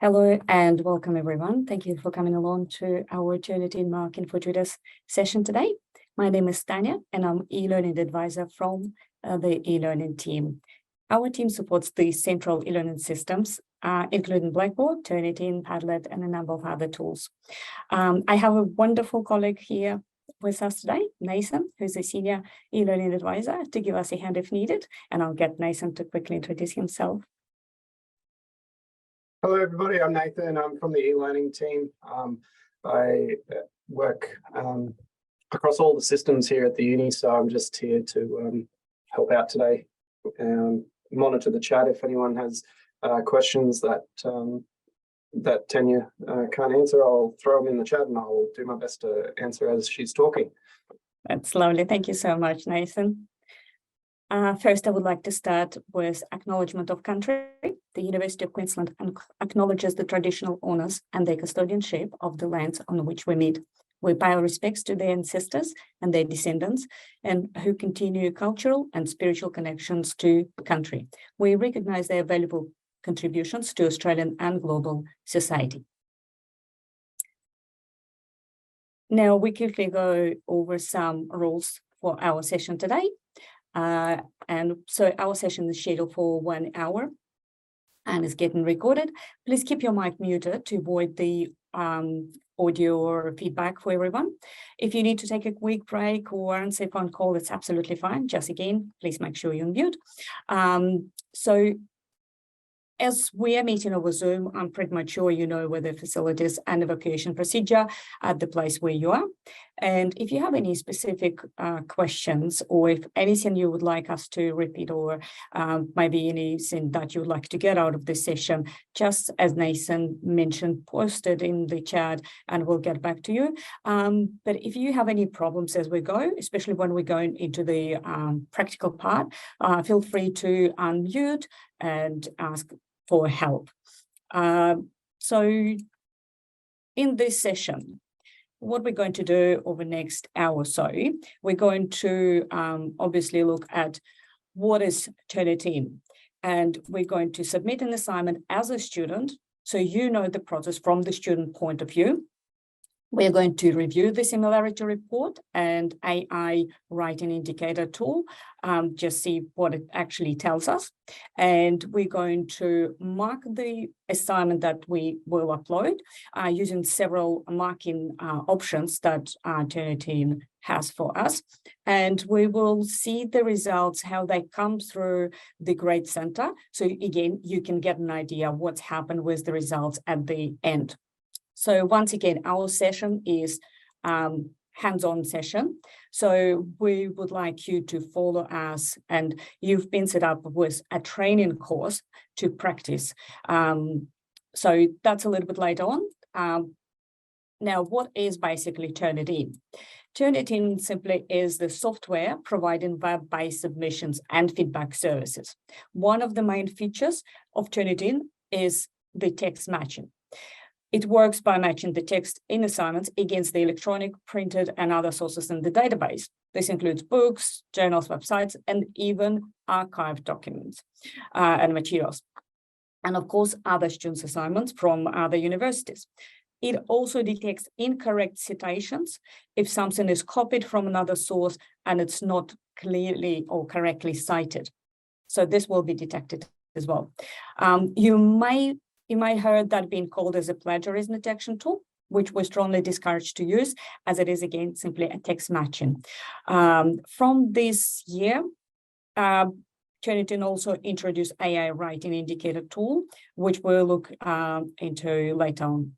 Hello and welcome everyone. Thank you for coming along to our Turnitin Marking for Tutors session today. My name is Tanya and I'm e-learning advisor from the e-learning team. Our team supports the central e-learning systems, including Blackboard, Turnitin, Padlet, and a number of other tools. I have a wonderful colleague here with us today, Nathan, who's a senior e-learning advisor, to give us a hand if needed, and I'll get Nathan to quickly introduce himself. Hello, everybody. I'm Nathan. I'm from the e-learning team. I work across all the systems here at the uni, so I'm just here to help out today and monitor the chat. If anyone has questions that Tanya can't answer, I'll throw them in the chat and I'll do my best to answer as she's talking. That's lovely. Thank you so much, Nathan. First, I would like to start with acknowledgement of country. The University of Queensland acknowledges the traditional owners and the custodianship of the lands on which we meet. We pay our respects to their ancestors and their descendants, and who continue cultural and spiritual connections to the country. We recognise their valuable contributions to Australian and global society. Now, we quickly go over some rules for our session today. And so our session is scheduled for 1 hour and is getting recorded. Please keep your mic muted to avoid the audio or feedback for everyone. If you need to take a quick break or answer a phone call, it's absolutely fine. Just again, please make sure you're on mute. So as we are meeting over Zoom, I'm pretty much sure you know where the facilities and evacuation procedure at the place where you are. And if you have any specific questions, or if anything you would like us to repeat, or maybe anything that you would like to get out of this session, just as Nathan mentioned, post it in the chat and we'll get back to you. But if you have any problems as we go, especially when we're going into the practical part, feel free to unmute and ask for help. So in this session, what we're going to do over the next hour or so, we're going to obviously look at what is Turnitin, and we're going to submit an assignment as a student, so you know the process from the student point of view. We're going to review the similarity report and AI writing indicator tool, just see what it actually tells us. And we're going to mark the assignment that we will upload using several marking options that Turnitin has for us. And we will see the results, how they come through the grade center. So again, you can get an idea of what's happened with the results at the end. So once again, our session is hands-on session. So we would like you to follow us, and you've been set up with a training course to practice. So that's a little bit later on. Now, what is basically Turnitin? Turnitin simply is the software providing web-based submissions and feedback services. One of the main features of Turnitin is the text matching. It works by matching the text in assignments against the electronic, printed, and other sources in the database. This includes books, journals, websites, and even archived documents and materials. And of course, other students' assignments from other universities. It also detects incorrect citations if something is copied from another source and it's not clearly or correctly cited. So this will be detected as well. You may have heard that being called as a plagiarism detection tool, which we strongly discourage to use, as it is, again, simply a text matching. From this year, Turnitin also introduced AI writing indicator tool, which we'll look into later on.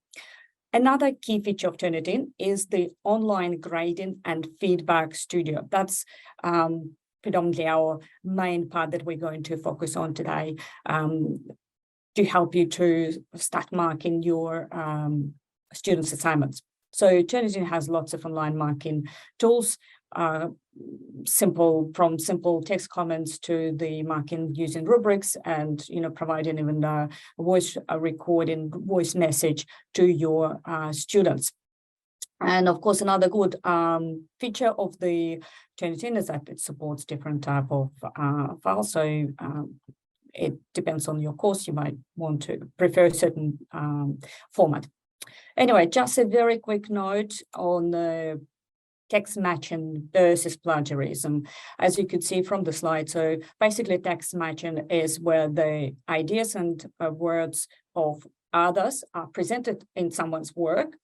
Another key feature of Turnitin is the online grading and feedback studio. That's predominantly our main part that we're going to focus on today, to help you to start marking your students' assignments. So Turnitin has lots of online marking tools, from simple text comments to the marking using rubrics, and providing even a voice recording, voice message to your students. And of course, another good feature of the Turnitin is that it supports different type of files. So it depends on your course. You might want to prefer a certain format. Anyway, just a very quick note on the text matching versus plagiarism. As you could see from the slide, so basically text matching is where the ideas and words of others are presented in someone's work.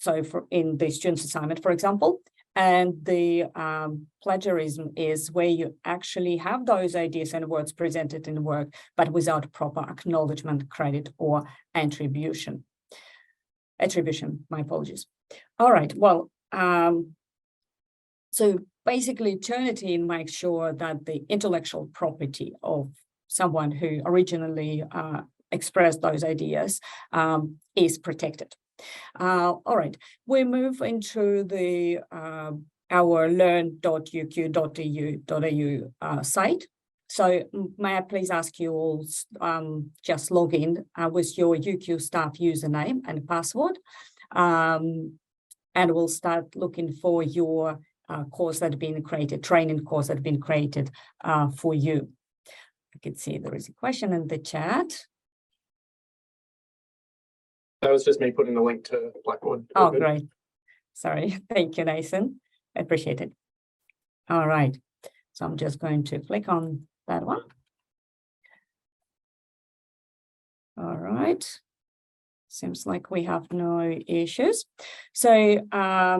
So in the student's assignment, for example, and the plagiarism is where you actually have those ideas and words presented in work, but without proper acknowledgement, credit, or attribution. My apologies. All right, well, so basically Turnitin makes sure that the intellectual property of someone who originally expressed those ideas is protected. All right, we move into the our learn.uq.edu.au site. So may I please ask you all just log in with your UQ staff username and password, and we'll start looking for your course that has been created, training course that has been created for you. I can see there is a question in the chat. That was just me putting a link to Blackboard. Oh, great. Sorry. Thank you, Nathan. I appreciate it. All right. So I'm just going to click on that one. All right. Seems like we have no issues. So I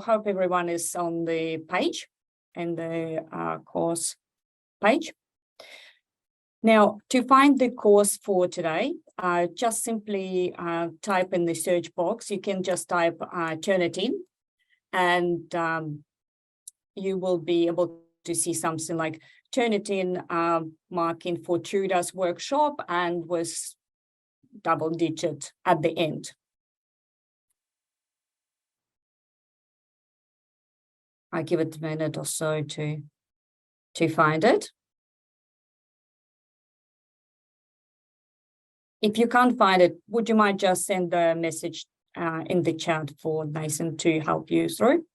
hope everyone is on the page and the course page. Now, to find the course for today, just simply type in the search box. You can just type Turnitin, and you will be able to see something like Turnitin marking for tutors workshop and with double digit at the end. I give it a minute or so to find it. If you can't find it, would you mind just send a message in the chat for Nathan to help you through?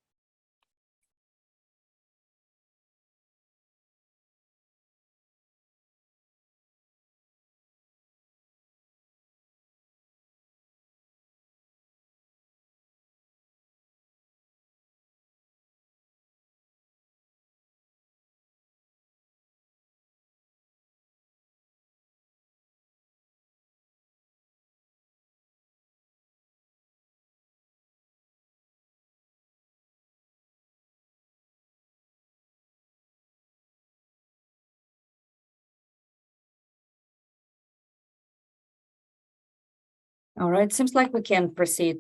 All right, seems like we can proceed.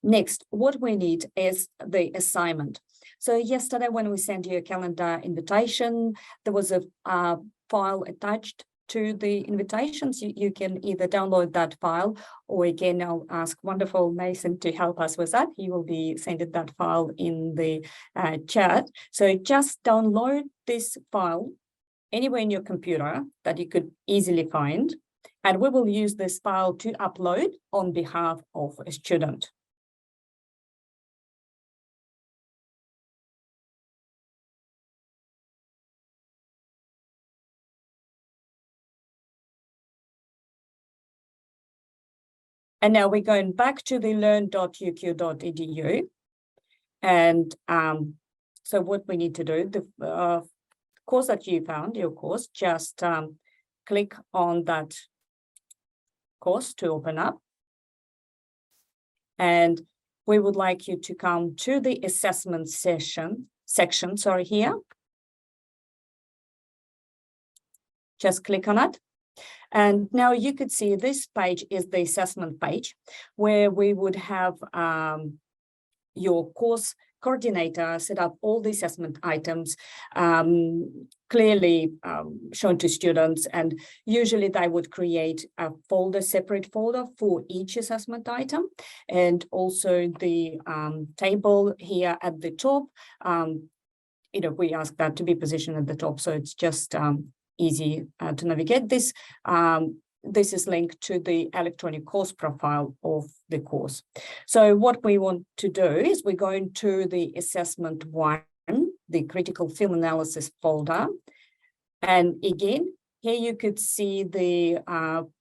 Next, what we need is the assignment. So yesterday when we sent you a calendar invitation, there was a file attached to the invitations. You can either download that file, or again, I'll ask wonderful Nathan to help us with that. He will be sending that file in the chat. So just download this file anywhere in your computer that you could easily find, and we will use this file to upload on behalf of a student. And now we're going back to the learn.uq.edu. And so what we need to do, the course that you found, your course, just click on that course to open up. And we would like you to come to the assessment section here. Just click on it. And now you could see this page is the assessment page, where we would have your course coordinator set up all the assessment items clearly shown to students, and usually they would create a separate folder for each assessment item, and also the table here at the top. We ask that to be positioned at the top, so it's just easy to navigate this. This is linked to the electronic course profile of the course. So what we want to do is we're going to the assessment 1 the critical film analysis folder. And again, here you could see the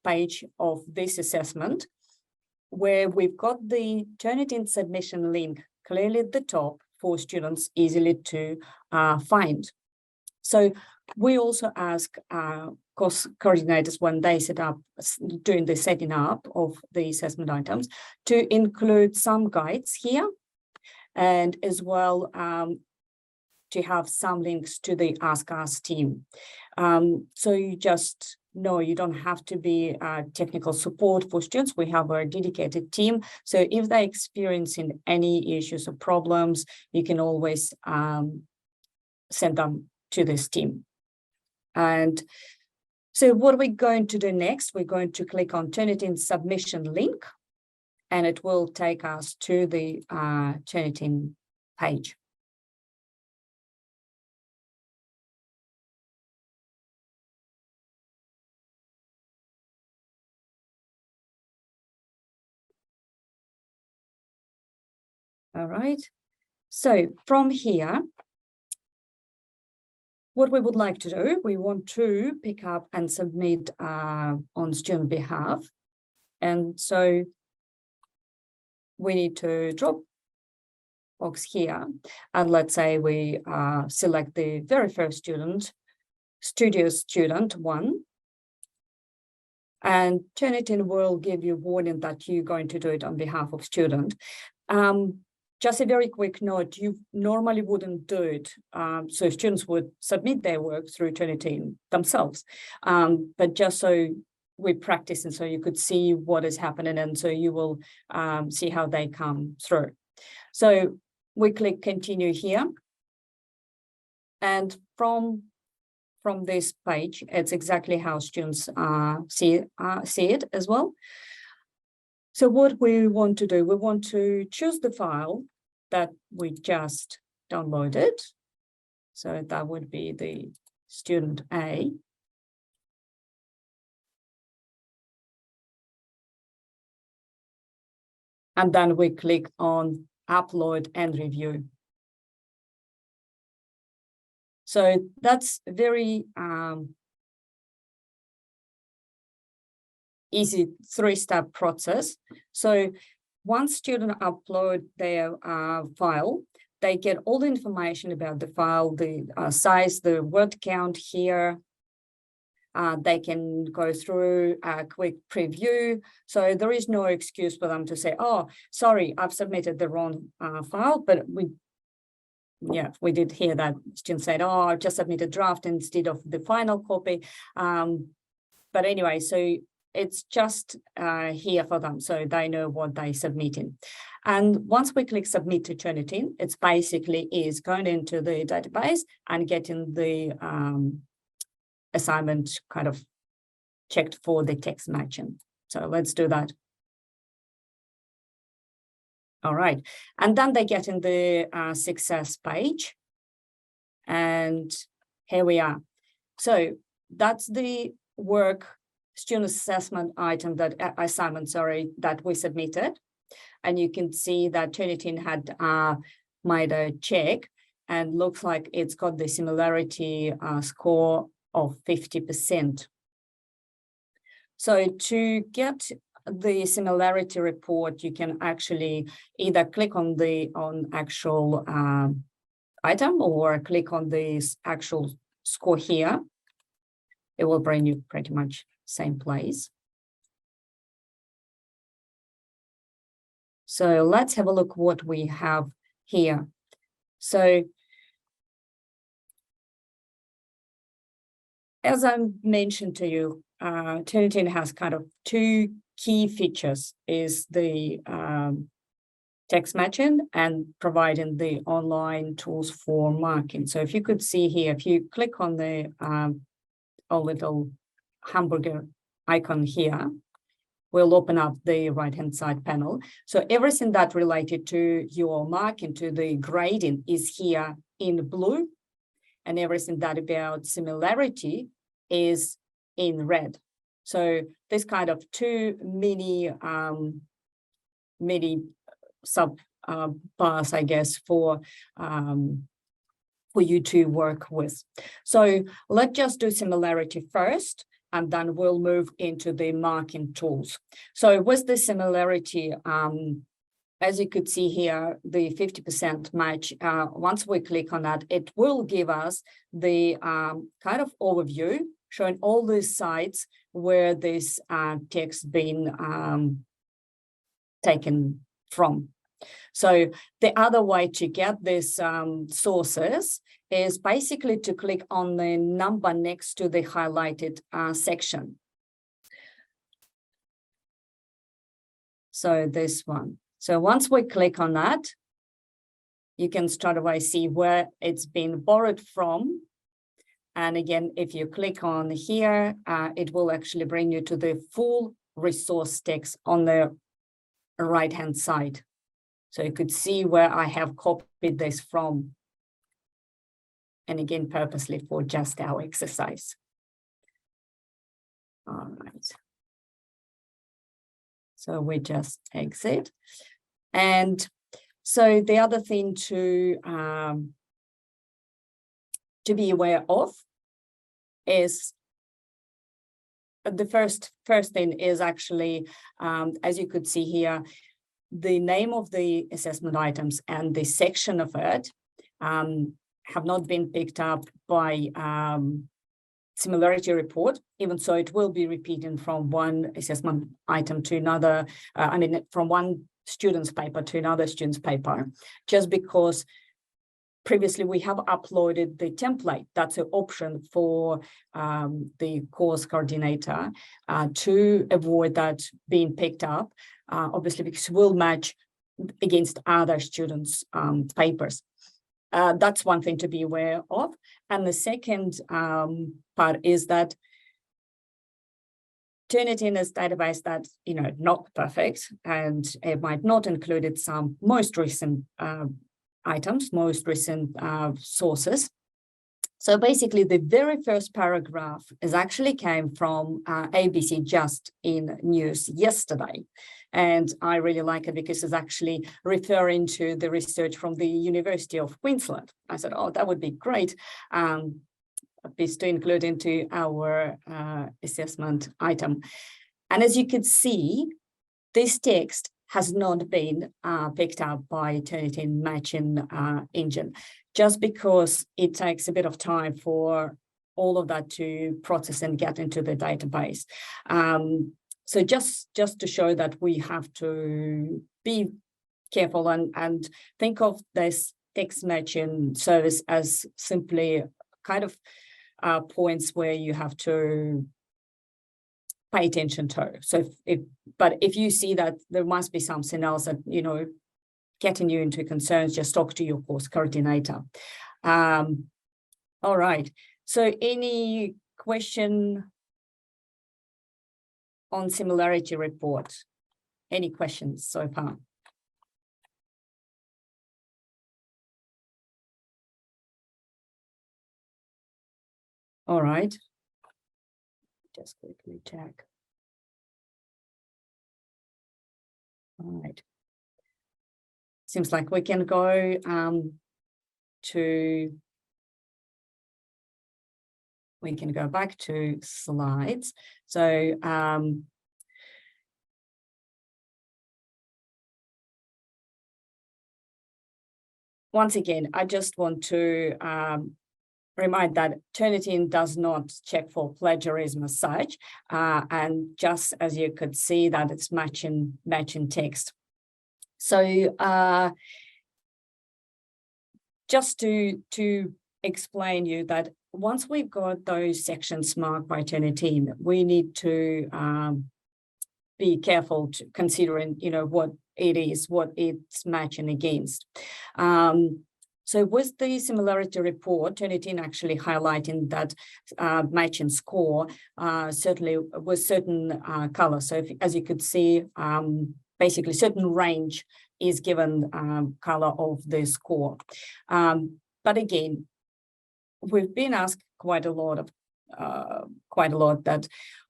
page of this assessment where we've got the Turnitin submission link clearly at the top for students easily to find. So we also ask course coordinators when they set up, doing the setting up of the assessment items, to include some guides here, and as well to have some links to the Ask Us team. So you just know you don't have to be technical support for students. We have a dedicated team. So if they're experiencing any issues or problems, you can always send them to this team. And so what are we going to do next? We're going to click on Turnitin submission link, and it will take us to the Turnitin page. All right, so from here, what we would like to do, we want to pick up and submit on student behalf. And so we need to drop box here. And let's say we select the very first student, studio student 1. And Turnitin will give you warning that you're going to do it on behalf of student. Just a very quick note, you normally wouldn't do it. So students would submit their work through Turnitin themselves. But just so we practice and so you could see what is happening, and so you will see how they come through. So we click continue here. And from this page, it's exactly how students see it as well. So what we want to do, we want to choose the file that we just downloaded. So that would be the student A. And then we click on upload and review. So that's very easy 3-step process. So once students upload their file, they get all the information about the file, the size, the word count here. They can go through a quick preview. So there is no excuse for them to say, oh, sorry, I've submitted the wrong file. But we did hear that students said, oh, I just submitted draft instead of the final copy. But anyway, so it's just here for them, so they know what they're submitting. And once we click submit to Turnitin, it's basically is going into the database and getting the assignment kind of checked for the text matching. So let's do that. All right, and then they get in the success page. And here we are. So that's the work student assessment item assignment that we submitted. And you can see that Turnitin had made a check, and looks like it's got the similarity score of 50%. So to get the similarity report, you can actually either click on the actual item or click on this actual score here. It will bring you pretty much same place. So let's have a look what we have here. So as I mentioned to you, Turnitin has kind of 2 key features, is the text matching and providing the online tools for marking. So if you could see here, if you click on the little hamburger icon here, will open up the right-hand side panel. So everything that related to your marking, to the grading, is here in blue, and everything that about similarity is in red. So this kind of 2 mini sub bars, I guess, for for you to work with. So let's just do similarity first, and then we'll move into the marking tools. So with the similarity, as you could see here, the 50% match, once we click on that, it will give us the kind of overview showing all these sites where this text been taken from. So the other way to get these sources is basically to click on the number next to the highlighted section. So this one. So once we click on that, you can straight away see where it's been borrowed from. And again, if you click on here, it will actually bring you to the full resource text on the right-hand side. So you could see where I have copied this from. And again, purposely for just our exercise. All right. So we just exit. And so the other thing to be aware of is the first thing is actually, as you could see here, the name of the assessment items and the section of it have not been picked up by similarity report, even so it will be repeating from one assessment item to another, from one student's paper to another student's paper, just because previously we have uploaded the template. That's an option for the course coordinator to avoid that being picked up, obviously because we'll match against other students' papers. That's one thing to be aware of. And the second part is that Turnitin is a database that's not perfect, and it might not include some most recent items, most recent sources. So basically, the very first paragraph is actually came from ABC just in news yesterday. And I really like it because it's actually referring to the research from the University of Queensland. I said, oh, that would be great. Piece to include into our assessment item. And as you can see, this text has not been picked up by Turnitin matching engine, just because it takes a bit of time for all of that to process and get into the database. So just to show that we have to be careful and think of this text matching service as simply kind of points where you have to pay attention to. So if you see that there must be something else that, getting you into concerns, just talk to your course coordinator. All right. So any question on similarity report? Any questions so far? All right. Just quickly check. All right. Seems like we can go we can go back to slides. So once again, I just want to remind that Turnitin does not check for plagiarism as such, and just as you could see that it's matching text. So just to explain you that once we've got those sections marked by Turnitin, we need to be careful to considering, what it is, what it's matching against. So with the similarity report, Turnitin actually highlighting that matching score certainly with certain colors. So as you could see, basically certain range is given color of the score. But again, we've been asked quite a lot that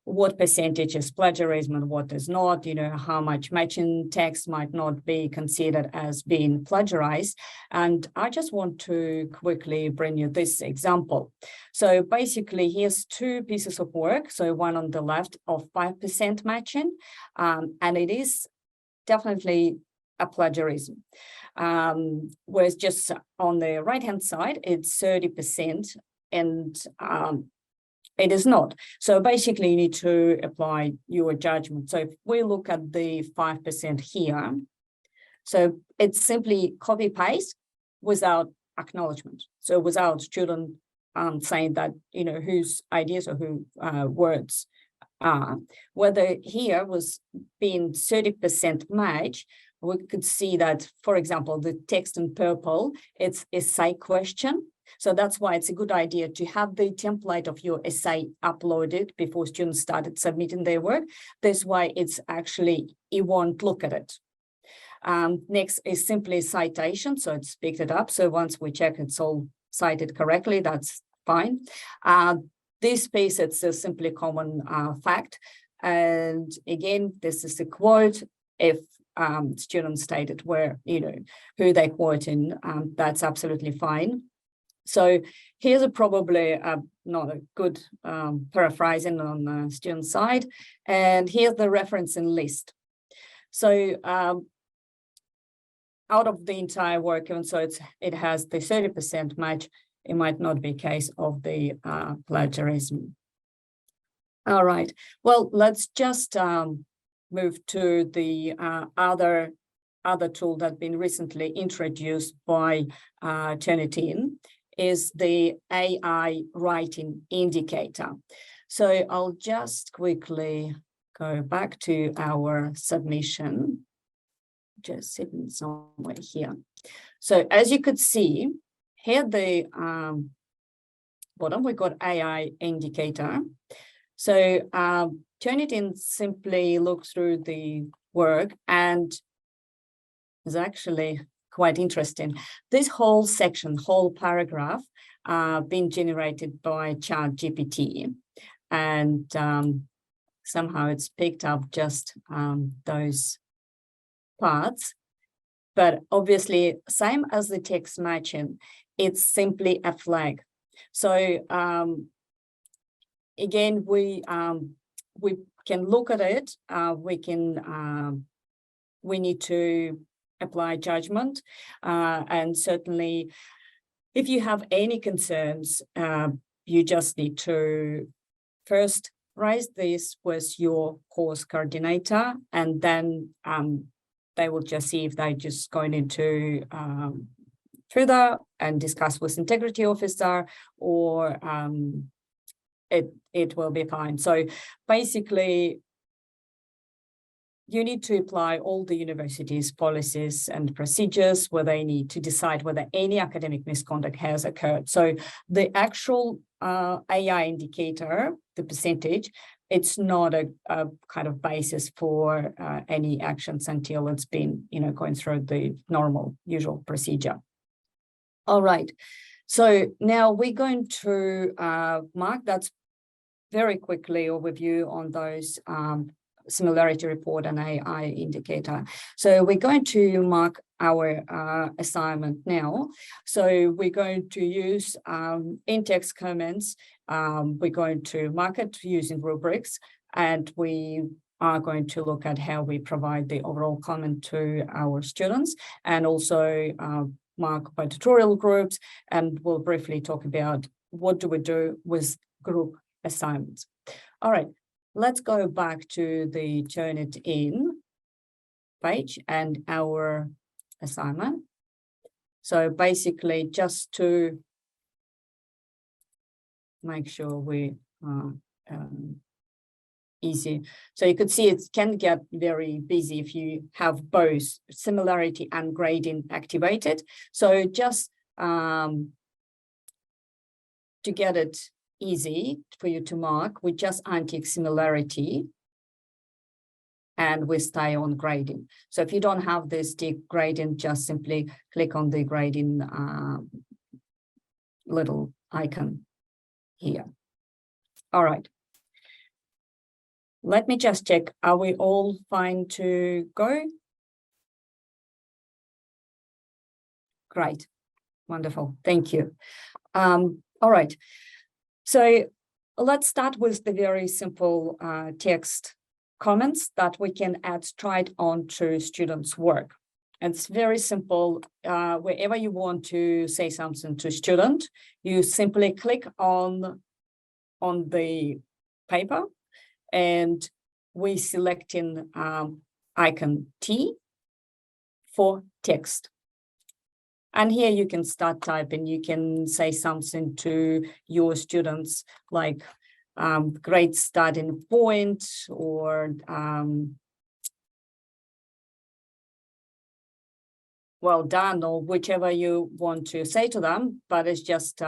what percentage is plagiarism and what is not, how much matching text might not be considered as being plagiarized. And I just want to quickly bring you this example. So basically, here's two pieces of work. So one on the left of 5% matching, and it is definitely a plagiarism. Whereas just on the right-hand side, it's 30%, and it is not. So basically, you need to apply your judgment. So if we look at the 5% here, so it's simply copy-paste without acknowledgement. So without student saying that, whose ideas or who words are. Whether here was being 30% match, we could see that, for example, the text in purple, it's essay question. So that's why it's a good idea to have the template of your essay uploaded before students started submitting their work. That's why it's actually, you won't look at it. Next is simply citation. So it's picked it up. So once we check it's all cited correctly, that's fine. This piece, it's a simply common fact. And again, this is a quote. If students stated where, who they're quoting, that's absolutely fine. So here's probably not a good paraphrasing on the student side. And here's the referencing list. So out of the entire work, and so it has the 30% match, it might not be a case of the plagiarism. All right, well, let's just move to the other tool that's been recently introduced by Turnitin, is the AI writing indicator. So I'll just quickly go back to our submission, just sitting somewhere here. So as you could see, here the bottom, we got AI indicator. So Turnitin simply looks through the work and is actually quite interesting. This whole section, whole paragraph, been generated by ChatGPT, and somehow it's picked up just those parts. But obviously, same as the text matching, it's simply a flag. So again, we can look at it. We need to apply judgment, and certainly, if you have any concerns, you just need to first raise this with your course coordinator, and then they will just see if they're just going into further and discuss with integrity officer, or it will be fine. So basically, you need to apply all the university's policies and procedures where they need to decide whether any academic misconduct has occurred. So the actual AI indicator, the percentage, it's not a kind of basis for any actions until it's been, going through the normal, usual procedure. All right. So now we're going to mark, that's very quickly overview on those similarity report and AI indicator. So we're going to mark our assignment now. So we're going to use in-text comments. We're going to mark it using rubrics, and we are going to look at how we provide the overall comment to our students, and also mark by tutorial groups, and we'll briefly talk about what do we do with group assignments. All right. Let's go back to the Turnitin page and our assignment. So basically, just to make sure we easy. So you could see it can get very busy if you have both similarity and grading activated. So just to get it easy for you to mark, we just untick similarity and we stay on grading. So if you don't have this tick grading, just simply click on the grading little icon here. All right. Let me just check. Are we all fine to go? Great. Wonderful. Thank you. All right. So let's start with the very simple text comments that we can add straight onto students' work. And it's very simple. Wherever you want to say something to student, you simply click on the paper, and we select in icon T for text. And here you can start typing. You can say something to your students like great starting point, or well done, or whichever you want to say to them. But it's just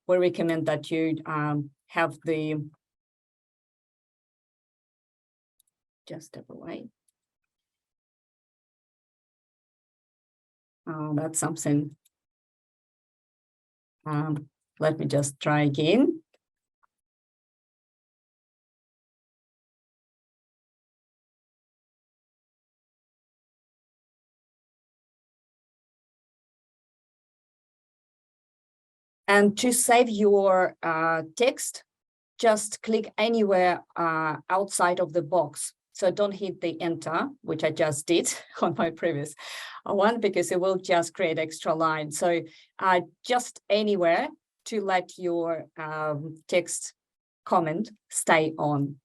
we recommend that you have the, just step away. That's something. Let me just try again. And to save your text, just click anywhere outside of the box. So don't hit the enter, which I just did on my previous one, because it will just create extra line. So just anywhere to let your text comment stay on.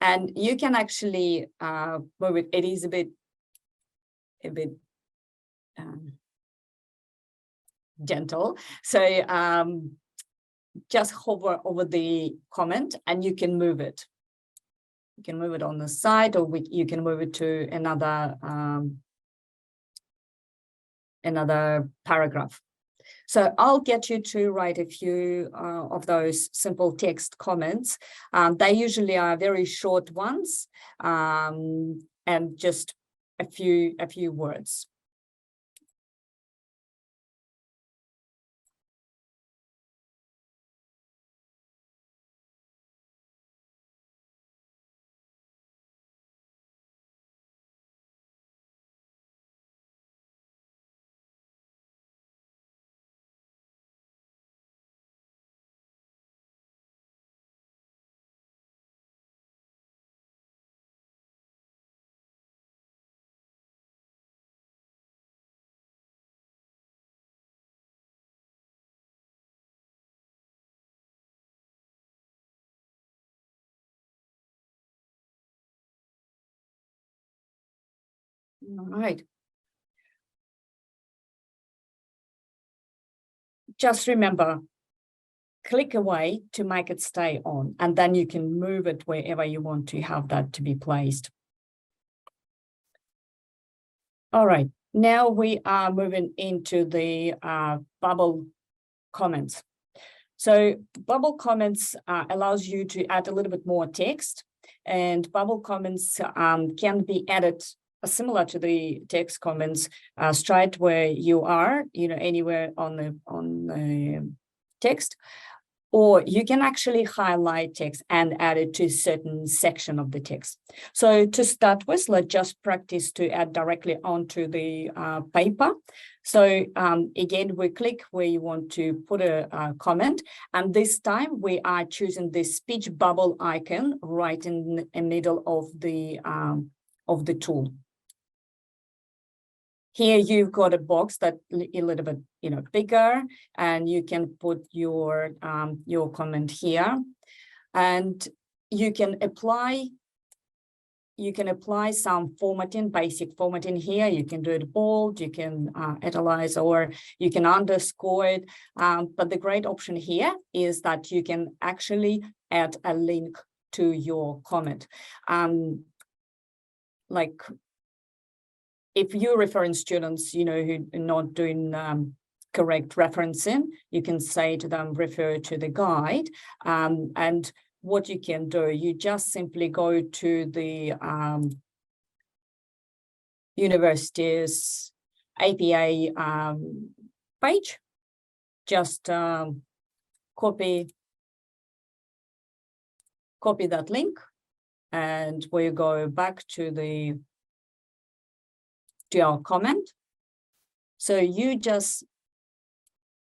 And you can actually move it. It is a bit gentle. So just hover over the comment and you can move it. You can move it on the side, or you can move it to another paragraph. So I'll get you to write a few of those simple text comments. They usually are very short ones, and just a few words. All right. Just remember, click away to make it stay on, and then you can move it wherever you want to have that to be placed. All right, now we are moving into the bubble comments. So bubble comments allows you to add a little bit more text, and bubble comments can be added similar to the text comments straight where you are, anywhere on the text, or you can actually highlight text and add it to a certain section of the text. So to start with, let's just practice to add directly onto the paper. So again, we click where you want to put a comment, and this time we are choosing the speech bubble icon right in the middle of the tool. Here you've got a box that a little bit, bigger, and you can put your comment here, and you can apply some formatting, basic formatting here. You can do it bold, you can italize, or you can underscore it. But the great option here is that you can actually add a link to your comment. Like, if you're referring students, who are not doing correct referencing, you can say to them, refer to the guide. And what you can do, you just simply go to the university's APA page, just copy copy that link, and we go back to our comment. So you just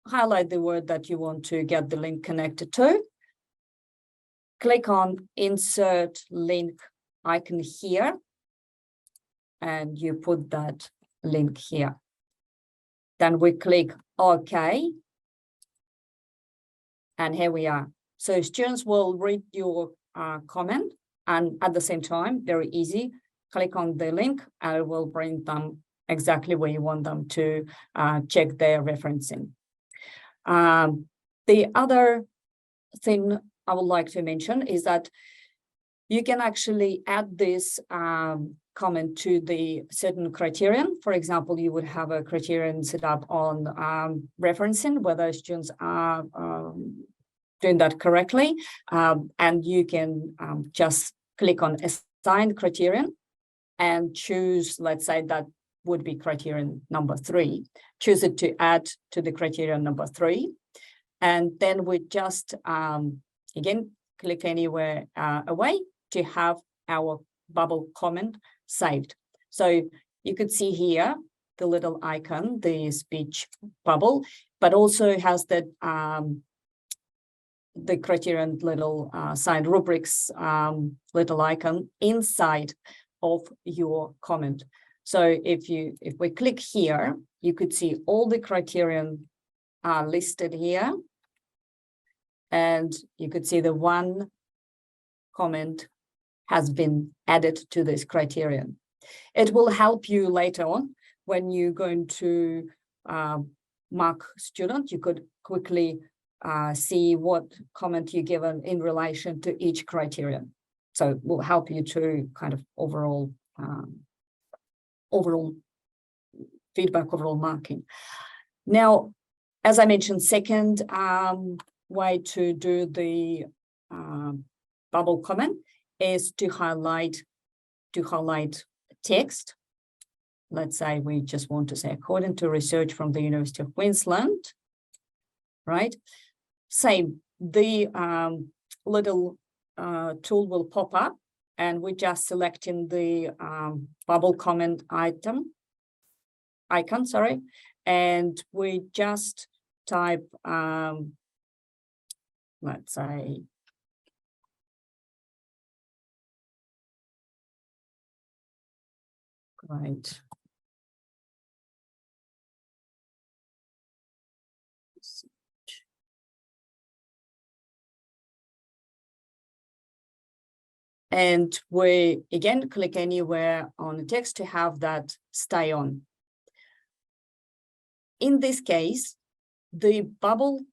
highlight the word that you want to get the link connected to. Click on insert link icon here, and you put that link here. Then we click OK. And here we are. So students will read your comment, and at the same time, very easy, click on the link and it will bring them exactly where you want them to check their referencing. The other thing I would like to mention is that you can actually add this comment to the certain criterion. For example, you would have a criterion set up on referencing, whether students are doing that correctly. And you can just click on assign criterion and choose, let's say that would be criterion number 3. Choose it to add to the criterion number 3. And then we just, again, click anywhere away to have our bubble comment saved. So you could see here the little icon, the speech bubble, but also has the criterion little sign rubrics little icon inside of your comment. So if we click here, you could see all the criterion are listed here, and you could see the one comment has been added to this criterion. It will help you later on when you're going to mark student. You could quickly see what comment you're given in relation to each criterion. So it will help you to kind of overall feedback, overall marking. Now, as I mentioned, second way to do the bubble comment is to highlight text. Let's say we just want to say, according to research from the University of Queensland, right? Same, the little tool will pop up, and we're just selecting the bubble comment icon, sorry, and we just type, let's say, right. And we, again, click anywhere on the text to have that stay on. In this case, the bubble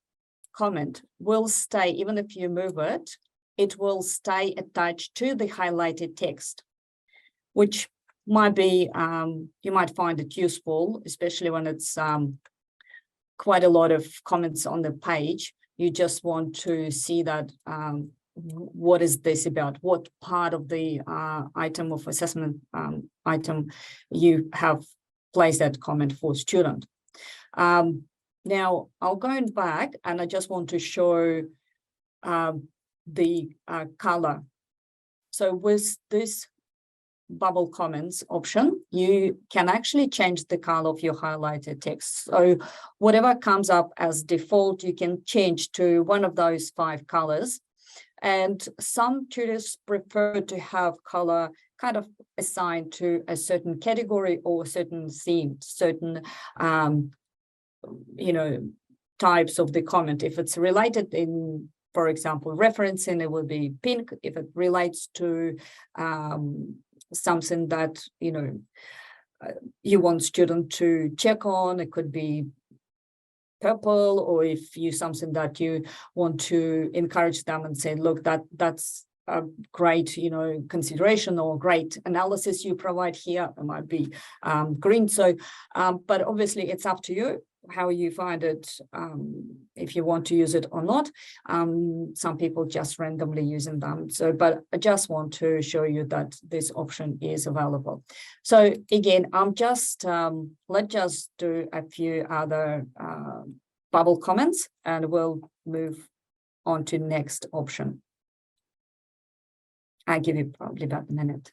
comment will stay, even if you move it, it will stay attached to the highlighted text, which might be, you might find it useful, especially when it's quite a lot of comments on the page. You just want to see that what is this about? What part of the item of assessment item you have placed that comment for student. Now, I'll go back and I just want to show the color. So with this bubble comments option, you can actually change the color of your highlighted text. So whatever comes up as default, you can change to one of those 5 colors. And some tutors prefer to have color kind of assigned to a certain category or certain theme, certain, types of the comment. If it's related in, for example, referencing, it will be pink. If it relates to something that, you want student to check on, it could be purple, or if you something that you want to encourage them and say, look, that's a great, consideration or great analysis you provide here, it might be green. So, but obviously it's up to you how you find it, if you want to use it or not. Some people just randomly using them. So, but I just want to show you that this option is available. So again, I'm just, let's just do a few other bubble comments and we'll move on to next option. I'll give you probably about a minute.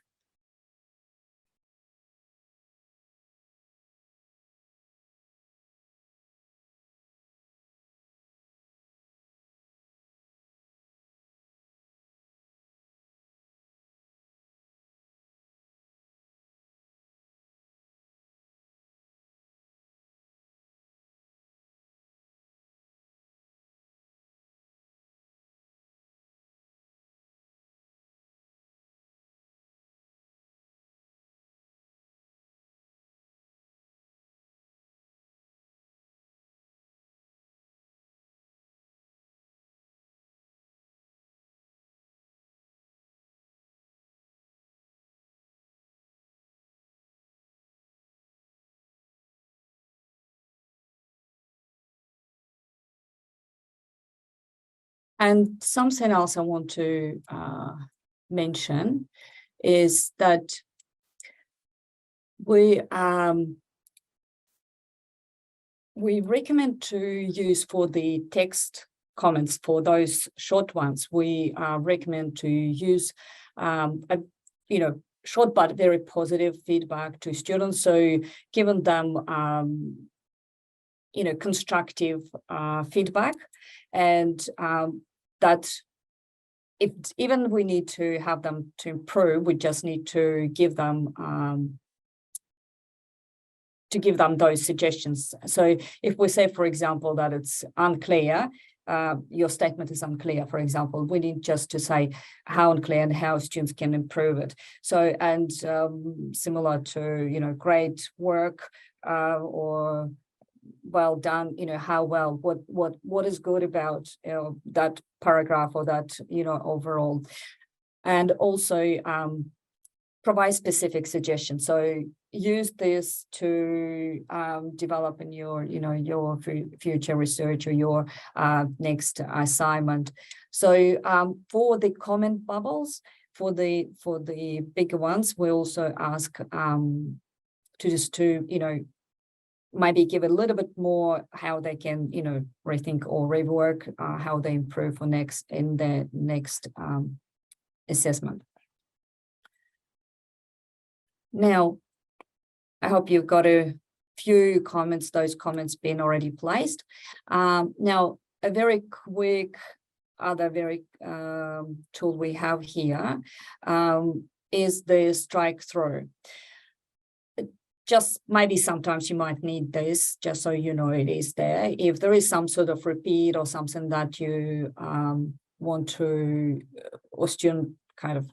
And something else I want to mention is that we recommend to use for the text comments, for those short ones, we recommend to use short but very positive feedback to students. So giving them constructive feedback, and that if even we need to have them to improve, we just need to give them those suggestions. So if we say, for example, that it's unclear, your statement is unclear, for example, we need just to say how unclear and how students can improve it. So, and similar to, great work or well done, how well, what is good about that paragraph or that, overall. And also provide specific suggestions. So use this to develop in your, your future research or your next assignment. So for the comment bubbles, for the bigger ones, we also ask to maybe give a little bit more how they can, rethink or rework how they improve for in the next assessment. Now, I hope you've got a few comments, those comments being already placed. Now, a very quick other tool we have here is the strike through. Just maybe sometimes you might need this, just so you know it is there. If there is some sort of repeat or something that you want to, or student kind of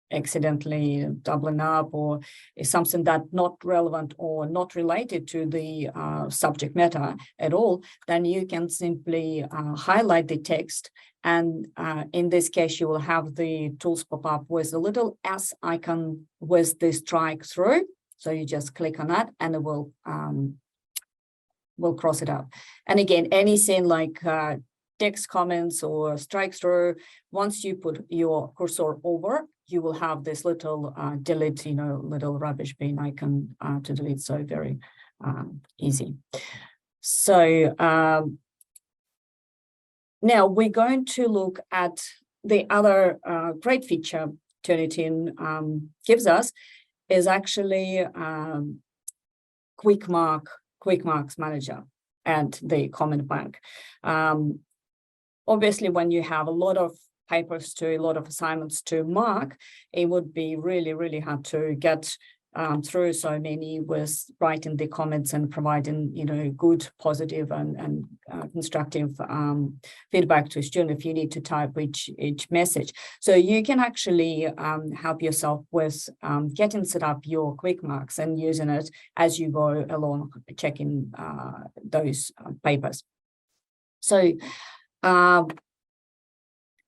accidentally doubling up, or is something that not relevant or not related to the subject matter at all, then you can simply highlight the text. And in this case, you will have the tools pop up with a little S icon with the strike through. So you just click on that and it will cross it out. And again, anything like text comments or strike through, once you put your cursor over, you will have this little delete, little rubbish bin icon to delete. So very easy. So now we're going to look at the other great feature Turnitin gives us, is actually Quick Marks Manager and the comment bank. Obviously, when you have a lot of papers a lot of assignments to mark, it would be really, really hard to get through so many with writing the comments and providing, good, positive and constructive feedback to a student if you need to type each message. So you can actually help yourself with getting set up your quick marks and using it as you go along, checking those papers. So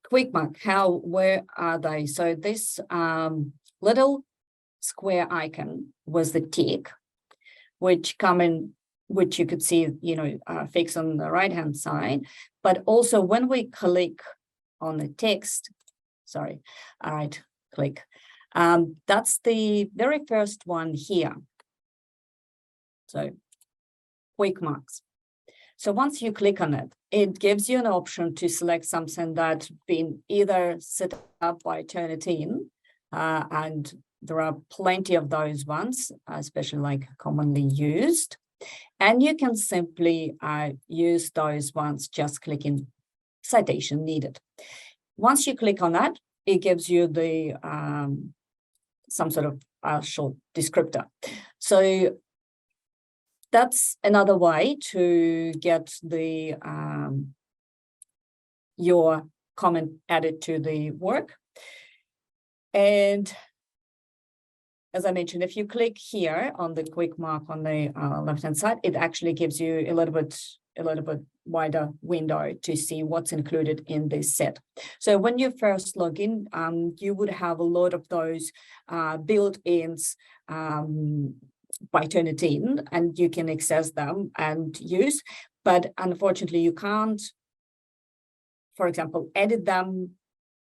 quick mark, where are they? So this little square icon was the tick, which you could see, fixed on the right-hand side. But also when we click on the text, click. That's the very first one here. So quick marks. So once you click on it, it gives you an option to select something that's been either set up by Turnitin and there are plenty of those ones, especially like commonly used. And you can simply use those ones, just clicking citation needed. Once you click on that, it gives you the some sort of short descriptor. So that's another way to get the your comment added to the work. And as I mentioned, if you click here on the quick mark on the left-hand side, it actually gives you a little bit wider window to see what's included in this set. So when you first log in, you would have a lot of those built-ins by Turnitin, and you can access them and use, but unfortunately you can't, for example, edit them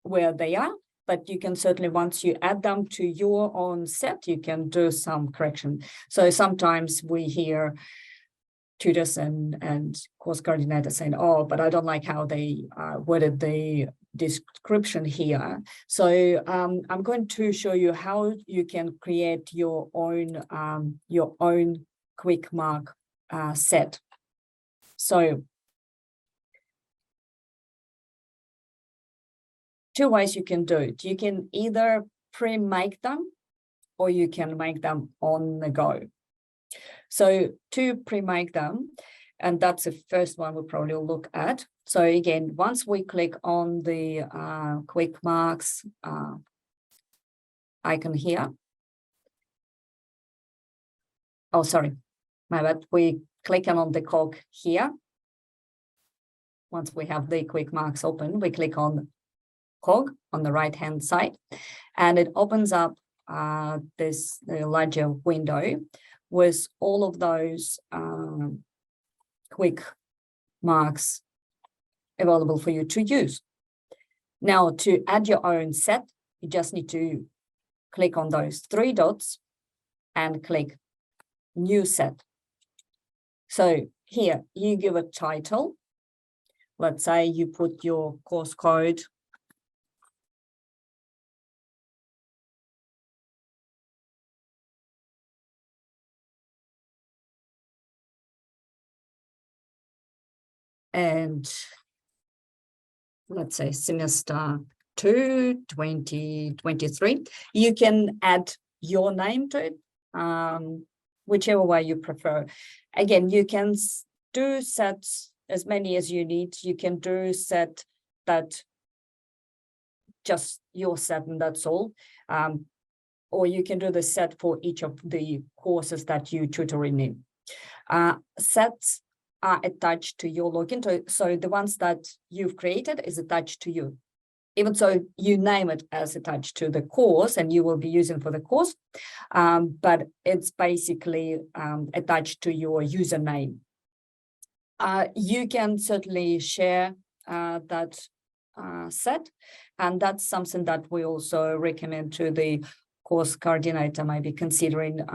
where they are, but you can certainly, once you add them to your own set, you can do some correction. So sometimes we hear tutors and course coordinators saying, oh, but I don't like how they worded the description here. So I'm going to show you how you can create your own quick mark set. So two ways you can do it. You can either pre-make them or you can make them on the go. So to pre-make them, and that's the first one we'll probably look at. So again, once we click on the quick marks icon here. Oh, sorry, my bad. We click on the cog here. Once we have the quick marks open, we click on cog on the right-hand side, and it opens up this larger window with all of those quick marks available for you to use. Now, to add your own set, you just need to click on those three dots and click New Set. So here, you give a title. Let's say you put your course code. And let's say semester 2, 2023. You can add your name to it, whichever way you prefer. Again, you can do sets as many as you need. You can do set that just your set and that's all. Or you can do the set for each of the courses that you tutoring in. Sets are attached to your login. So the ones that you've created is attached to you. Even so, you name it as attached to the course and you will be using for the course, but it's basically attached to your username. You can certainly share that set, and that's something that we also recommend to the course coordinator, maybe considering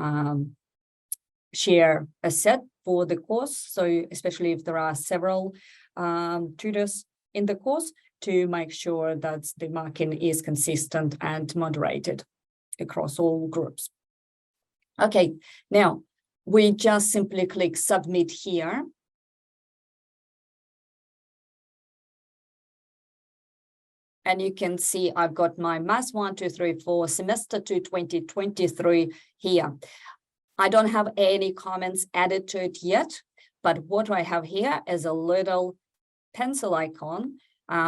share a set for the course. So especially if there are several tutors in the course, to make sure that the marking is consistent and moderated across all groups. Okay, now we just simply click submit here. And you can see I've got my Maths 1, 2, 3, 4 semester 2, 2023 here. I don't have any comments added to it yet, but what I have here is a little pencil icon,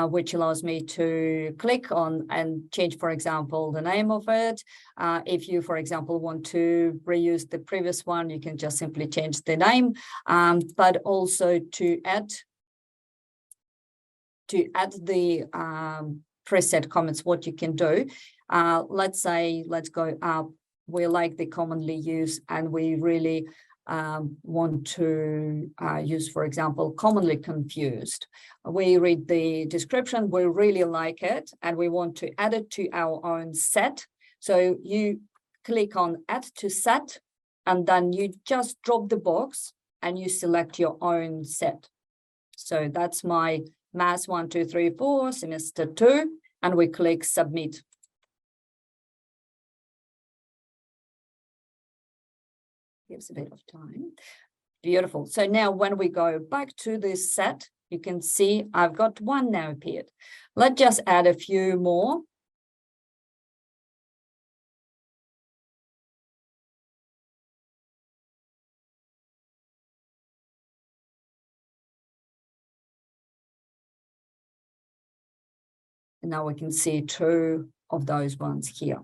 which allows me to click on and change, for example, the name of it. If you, for example, want to reuse the previous one, you can just simply change the name, but also to add the preset comments, what you can do. Let's say, let's go up. We like the commonly used, and we really want to use, for example, commonly confused. We read the description, we really like it, and we want to add it to our own set. So you click on add to set, and then you just drop the box and you select your own set. So that's my Maths 1, 2, 3, 4 semester 2, and we click submit. gives a bit of time. Beautiful. So now when we go back to this set, you can see I've got one now appeared. Let's just add a few more. And now we can see two of those ones here.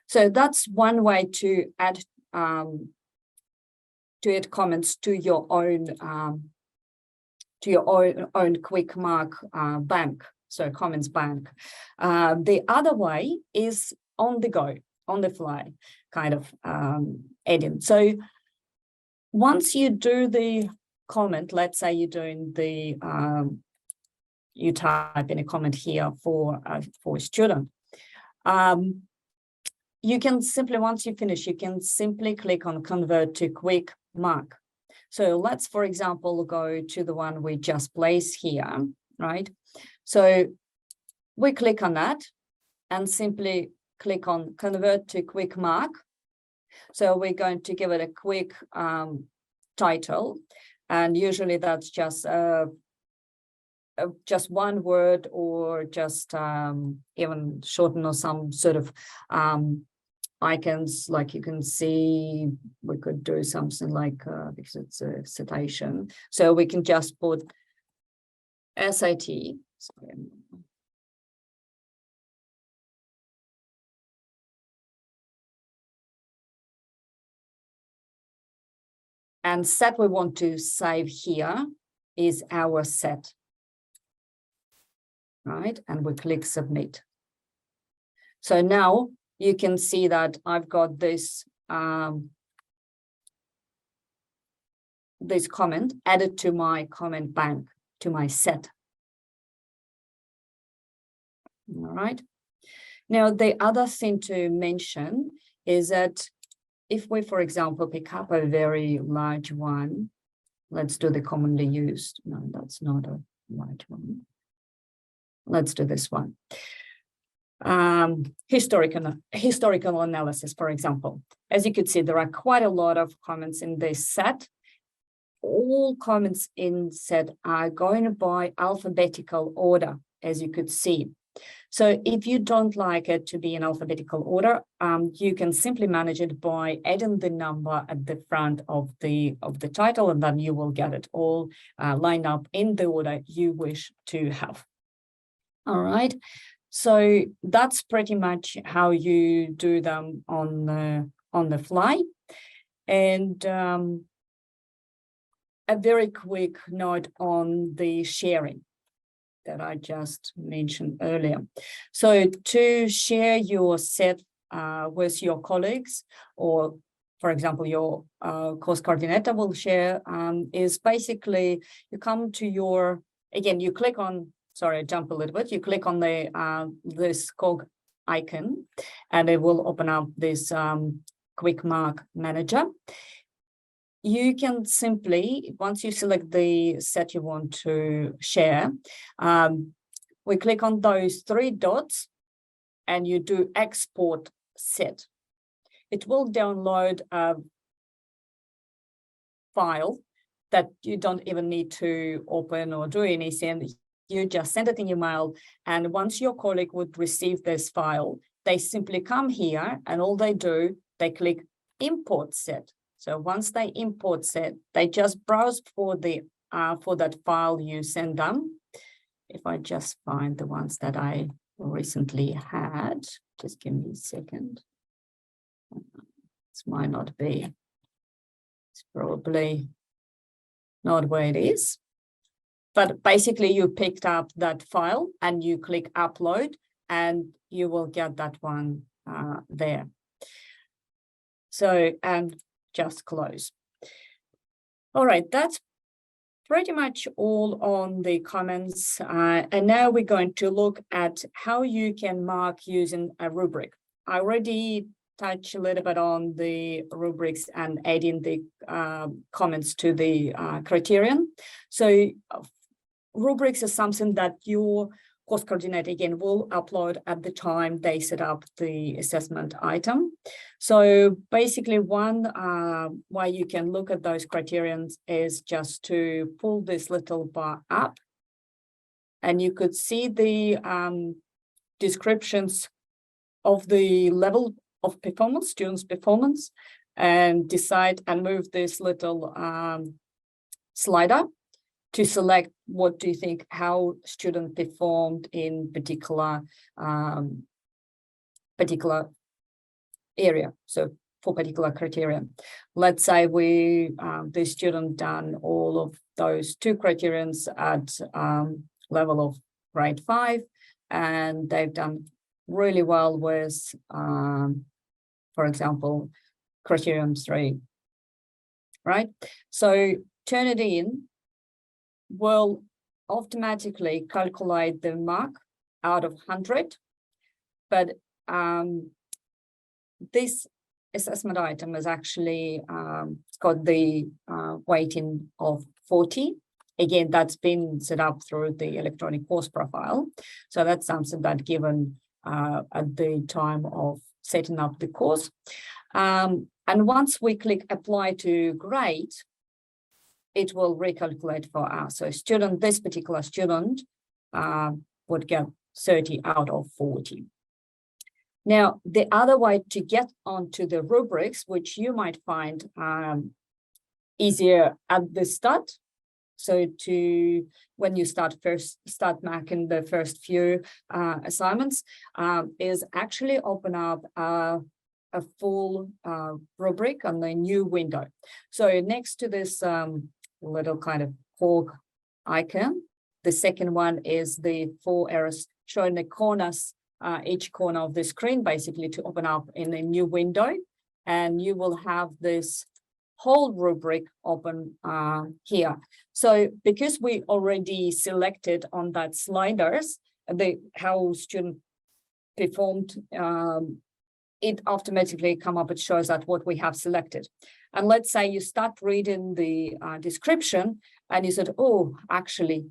So that's one way to add comments to your own quick mark bank, so comments bank. The other way is on the go, on the fly kind of adding. So once you do the comment, let's say you're doing the you type in a comment here for a student. You can simply, once you finish, you can simply click on convert to quick mark. So let's, for example, go to the one we just placed here, right? So we click on that and simply click on convert to quick mark. So we're going to give it a quick title, and usually that's just one word, or just even shorten or some sort of icons. Like you can see, we could do something like because it's a citation, so we can just put SAT. And set we want to save here is our set. Right, and we click submit. So now you can see that I've got this this comment added to my comment bank, to my set. All right. Now the other thing to mention is that if we, for example, pick up a very large one, let's do the commonly used. No, that's not a large one. Let's do this one. Historical analysis, for example. As you could see, there are quite a lot of comments in this set. All comments in set are going by alphabetical order, as you could see. So if you don't like it to be in alphabetical order, you can simply manage it by adding the number at the front of the title, and then you will get it all lined up in the order you wish to have. All right, so that's pretty much how you do them on the fly. And a very quick note on the sharing that I just mentioned earlier. So to share your set with your colleagues, or for example, your course coordinator will share, is basically you come to your, again, you click on, sorry, I jump a little bit. You click on the this cog icon, and it will open up this quick mark manager. You can simply, once you select the set you want to share, we click on those three dots, and you do export set. It will download a file that you don't even need to open or do anything. You just send it in your mail, and once your colleague would receive this file, they simply come here, and all they do, they click import set. So once they import set, they just browse for the for that file you send them. If I just find the ones that I recently had, just give me a second. This might not be. It's probably not where it is. But basically, you picked up that file and you click upload, and you will get that one there. So, and just close. All right, that's pretty much all on the comments. And now we're going to look at how you can mark using a rubric. I already touched a little bit on the rubrics and adding the comments to the criterion. So rubrics is something that your course coordinator again will upload at the time they set up the assessment item. So basically one way you can look at those criterions is just to pull this little bar up, and you could see the descriptions of the level of performance, students' performance, and decide and move this little slider to select what do you think, how student performed in particular area. So for particular criteria, let's say the student done all of those 2 criterions at level of grade 5, and they've done really well with, for example, criterion 3, right? So Turnitin will automatically calculate the mark out of 100, but this assessment item is actually it's got the weighting of 40. Again, that's been set up through the electronic course profile. So that's something that given at the time of setting up the course. And once we click apply to grade, it will recalculate for us. So this particular student would get 30 out of 40. Now, the other way to get onto the rubrics, which you might find easier at the start, so when you start marking the first few assignments, is actually open up a full rubric on the new window. So next to this little kind of cork icon, the second one is the 4 arrows showing the corners, each corner of the screen, basically to open up in a new window, and you will have this whole rubric open here. So because we already selected on that sliders how student performed, it automatically come up, it shows that what we have selected. And let's say you start reading the description and you said, oh, actually,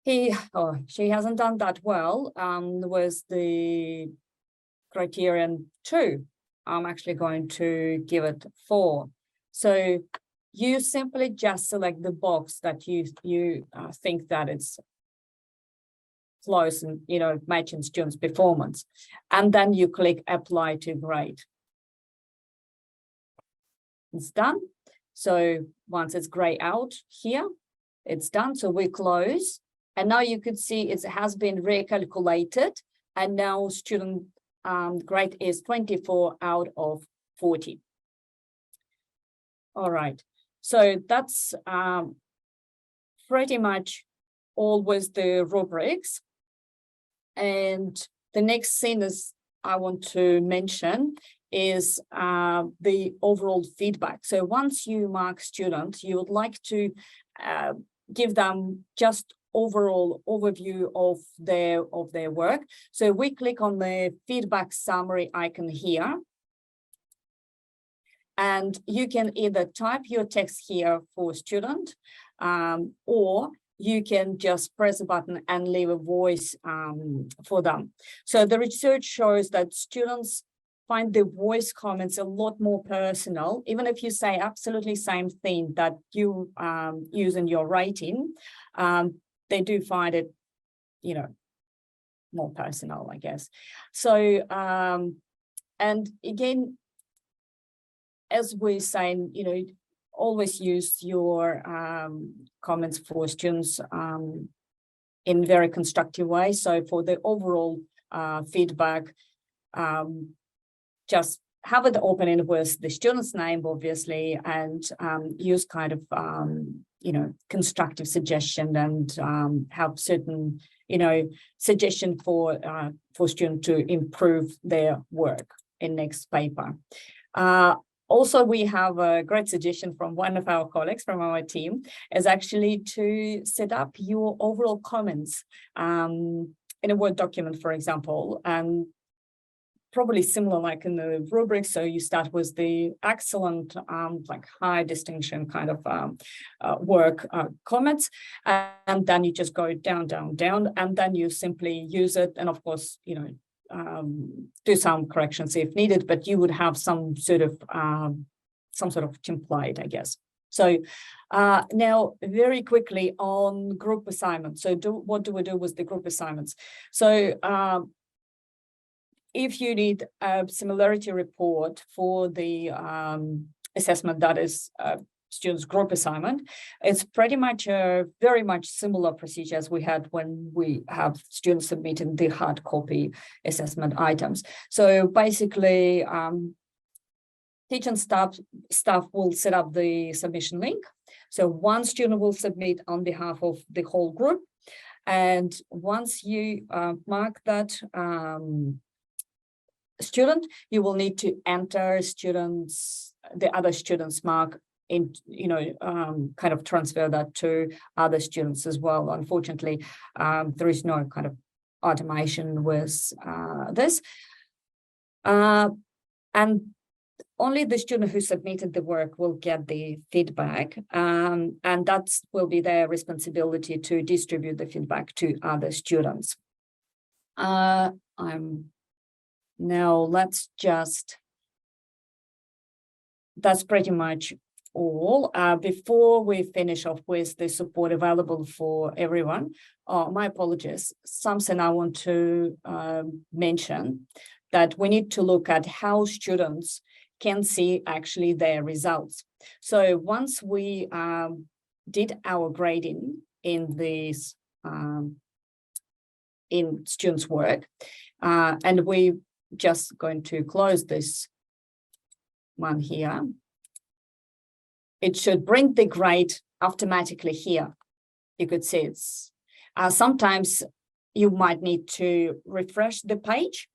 he or she hasn't done that well with the criterion 2. I'm actually going to give it 4. So you simply just select the box that you think that it's close and matching students' performance, and then you click apply to grade. It's done. So once it's grayed out here, it's done. So we close, and now you could see it has been recalculated, and now student grade is 24 out of 40. All right, so that's pretty much all with the rubrics. And the next thing is I want to mention is the overall feedback. So once you mark students, you would like to give them just overall overview of their work. So we click on the feedback summary icon here, and you can either type your text here for student, or you can just press a button and leave a voice for them. So the research shows that students find the voice comments a lot more personal, even if you say absolutely same thing that you use in your writing, they do find it, more personal, I guess. So, and again, as we're saying, always use your comments for students in very constructive way. So for the overall feedback, just have it open with the student's name, obviously, and use kind of, constructive suggestion and have certain, suggestion for student to improve their work in next paper. Also, we have a great suggestion from one of our colleagues from our team, is actually to set up your overall comments in a Word document, for example, and probably similar like in the rubric. So you start with the excellent, like high distinction kind of work comments, and then you just go down, down, down, and then you simply use it. And of course, you know, do some corrections if needed, but you would have some sort of template, I guess. So now very quickly on group assignments. So what do we do with the group assignments? So if you need a similarity report for the assessment that is students group assignment, it's pretty much a very much similar procedure as we had when we have students submitting the hard copy assessment items. So basically, teaching staff will set up the submission link. So one student will submit on behalf of the whole group. And once you mark that student, you will need to enter the other students' mark in, kind of transfer that to other students as well. Unfortunately, there is no kind of automation with this. And only the student who submitted the work will get the feedback, and that will be their responsibility to distribute the feedback to other students. Now that's pretty much all. Before we finish off with the support available for everyone, my apologies, something I want to mention, that we need to look at how students can see actually their results. So once we did our grading in this in students' work, and we just going to close this one here, it should bring the grade automatically here. You could see it's sometimes you might need to refresh the page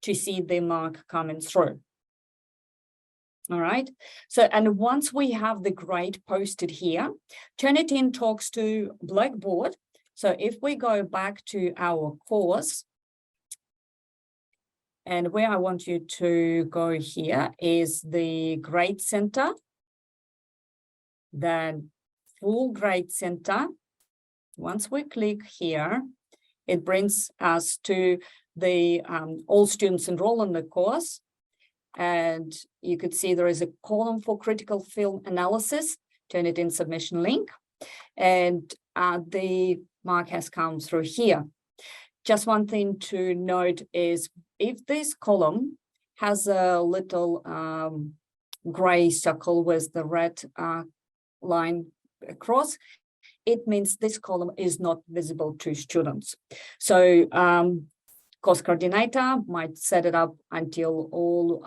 to see the mark coming through. All right. So, and once we have the grade posted here, Turnitin talks to Blackboard. So if we go back to our course, and where I want you to go here is the grade center, then full grade center. Once we click here, it brings us to the all students enroll in the course. And you could see there is a column for critical film analysis, Turnitin submission link. And the mark has come through here. Just one thing to note is if this column has a little gray circle with the red line across, it means this column is not visible to students. So course coordinator might set it up until all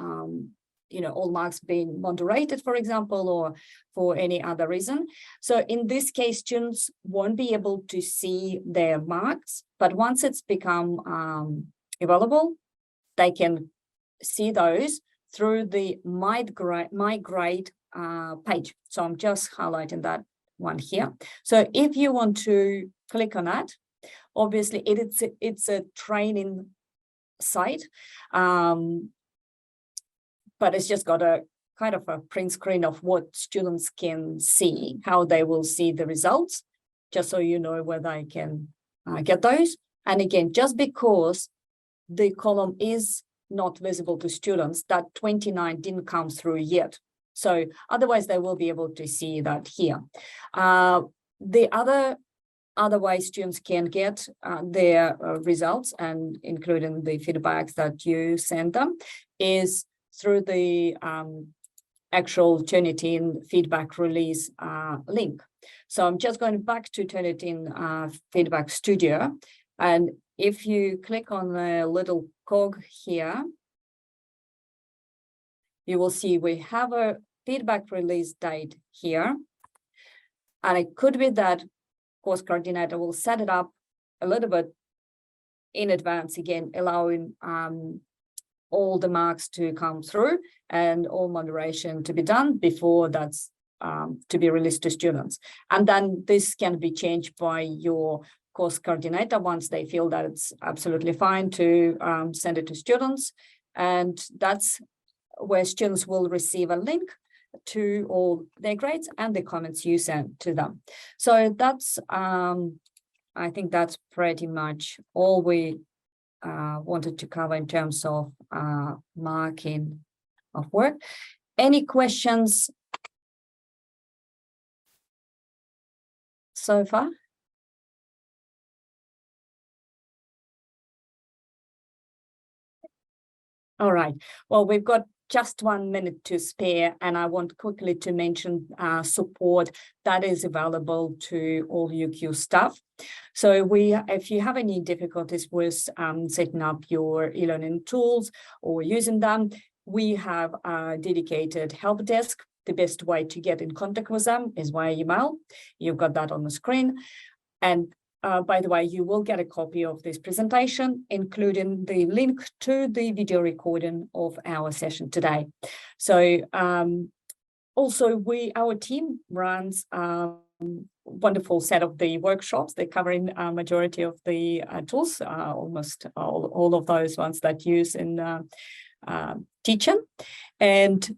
all marks being moderated, for example, or for any other reason. So in this case, students won't be able to see their marks, but once it's become available, they can see those through the My Grade page. So I'm just highlighting that one here. So if you want to click on that, obviously it's a training site, but it's just got a kind of a print screen of what students can see, how they will see the results, just so you know where they can get those. And again, just because the column is not visible to students, that 29 didn't come through yet. So otherwise they will be able to see that here. The other way students can get their results, and including the feedbacks that you send them, is through the actual Turnitin feedback release link. So I'm just going back to Turnitin Feedback Studio. And if you click on the little cog here, you will see we have a feedback release date here. And it could be that course coordinator will set it up a little bit in advance, again, allowing all the marks to come through and all moderation to be done before that's to be released to students. And then this can be changed by your course coordinator once they feel that it's absolutely fine to send it to students. and that's where students will receive a link to all their grades and the comments you send to them. So that's, I think that's pretty much all we wanted to cover in terms of marking of work. Any questions so far? All right, well, we've got just 1 minute to spare, and I want quickly to mention support that is available to all UQ staff. So if you have any difficulties with setting up your e-learning tools or using them, we have a dedicated help desk. The best way to get in contact with them is via email. You've got that on the screen. And by the way, you will get a copy of this presentation, including the link to the video recording of our session today. So also our team runs a wonderful set of the workshops. They're covering a majority of the tools, almost all of those ones that use in teaching. And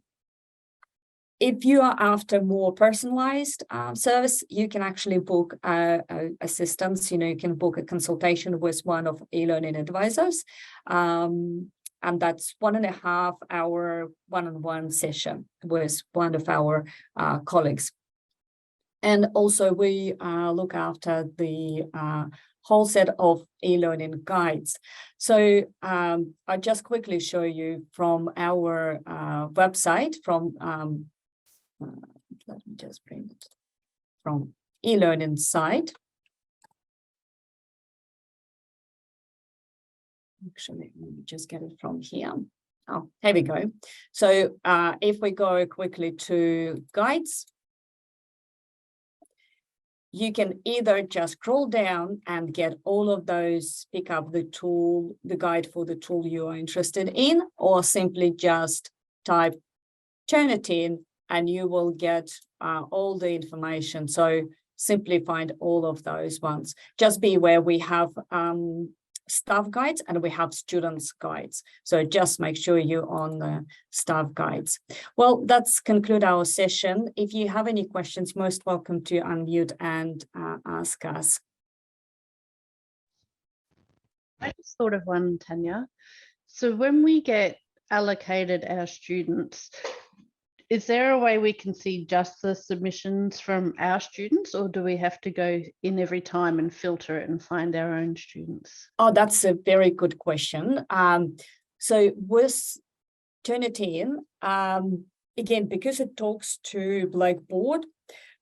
if you are after more personalized service, you can actually book assistance. You can book a consultation with one of e-learning advisors. And that's 1.5 hour one-on-one session with one of our colleagues. And also we look after the whole set of e-learning guides. So I'll just quickly show you from our website, from let me just bring it from e-learning side. Actually, let me just get it from here. Oh, here we go. So if we go quickly to guides, you can either just scroll down and get all of those, pick up the tool, the guide for the tool you are interested in, or simply just type Turnitin and you will get all the information. So simply find all of those ones. Just be aware we have staff guides and we have students guides. So just make sure you're on the staff guides. Well, that's conclude our session. If you have any questions, most welcome to unmute and ask us. I just thought of one, Tanya. So when we get allocated our students, is there a way we can see just the submissions from our students, or do we have to go in every time and filter it and find our own students? Oh, that's a very good question. So with Turnitin, again, because it talks to Blackboard,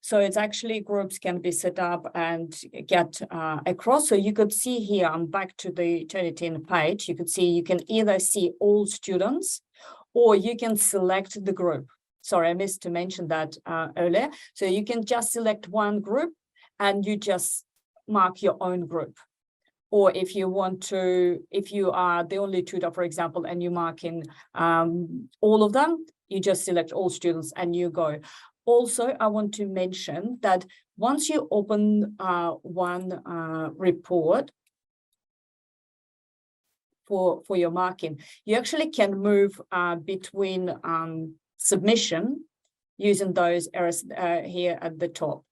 so it's actually groups can be set up and get across. So you could see here, I'm back to the Turnitin page. You could see you can either see all students or you can select the group. Sorry, I missed to mention that earlier. So you can just select one group and you just mark your own group. Or if you want to, if you are the only tutor, for example, and you mark in all of them, you just select all students and you go. Also, I want to mention that once you open one report for your marking, you actually can move between submission using those errors here at the top.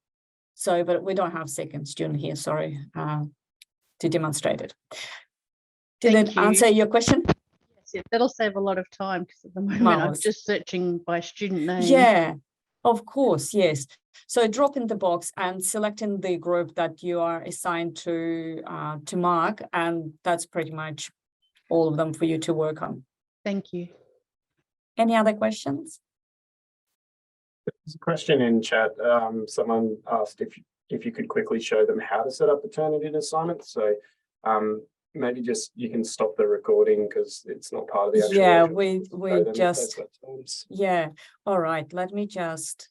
So, but we don't have second student here, sorry, to demonstrate it. Did that answer your question? Yes, that'll save a lot of time because at the moment I'm just searching by student name. Yeah, of course, yes. So drop in the box and selecting the group that you are assigned to mark, and that's pretty much all of them for you to work on. Thank you. Any other questions? There's a question in chat. Someone asked if you could quickly show them how to set up the Turnitin assignment. So maybe just you can stop the recording because it's not part of the actual. Yeah, we just yeah. All right. Let me just